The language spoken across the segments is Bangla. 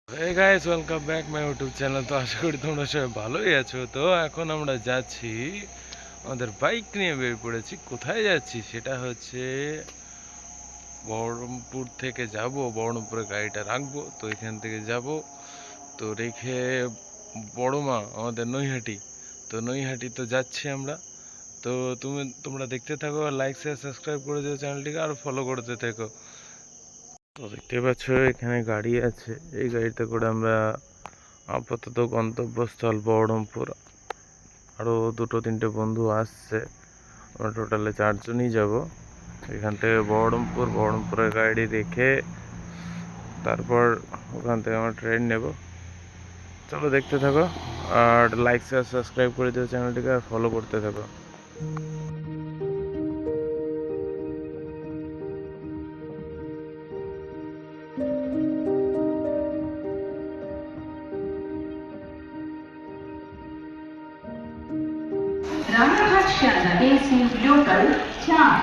Hey guys, welcome back my YouTube channel. তো আশা করি তোমরা সবাই ভালোই আছো। তো এখন আমরা যাচ্ছি, আমাদের বাইক নিয়ে বের পড়েছি। কোথায় যাচ্ছি সেটা হচ্ছে বহরমপুর থেকে যাব, বহরমপুরে গাড়িটা রাখবো। তো এখান থেকে যাব, তো রেখে বড়মা আমাদের নৈহাটি। তো নৈহাটি তো যাচ্ছি আমরা। তো তোমরা দেখতে থাকো, লাইক শেয়ার সাবস্ক্রাইব করে দিও চ্যানেলটিকে, আর ফলো করতে থাকো। তো দেখতে পাচ্ছ এখানে গাড়ি আছে, এই গাড়িতে করে আমরা আপাতত গন্তব্যস্থল বহরমপুর। আরও দুটো তিনটে বন্ধু আসছে, আমরা টোটালে 4জনই যাব। এখান থেকে বহরমপুরের গাড়ি রেখে তারপর ওখান থেকে আমরা ট্রেন নেব। চলো দেখতে থাকো, আর লাইক শেয়ার সাবস্ক্রাইব করে দিও চ্যানেলটিকে, আর ফলো করতে থাকো। রানাঘাট শিয়ালদা এসি লোকাল 4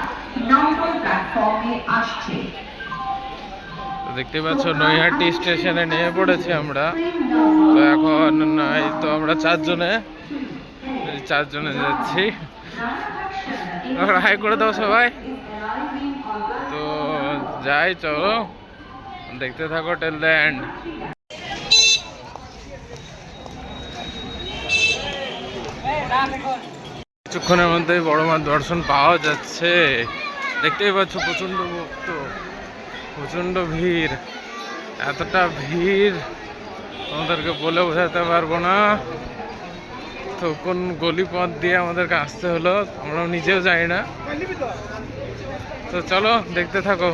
নম্বর প্ল্যাটফর্মে আসছে। দেখতে পাচ্ছ নৈহাটি স্টেশনে নেমে পড়েছি আমরা। তো এখন এই তো আমরা চারজনে যাচ্ছি। হাই করে দাও সবাই। তো যাই, চলো দেখতে থাকো টেল দ্য এন্ড। কিছুক্ষণের মধ্যেই বড় মার দর্শন পাওয়া যাচ্ছে। দেখতেই পাচ্ছ প্রচন্ড ভক্ত, প্রচন্ড ভিড়। এতটা ভিড় আমাদেরকে বলে বোঝাতে পারবো না। তো কোন গলি পথ দিয়ে আমাদেরকে আসতে হলো আমরাও নিজেও জানি না। তো চলো দেখতে থাকো।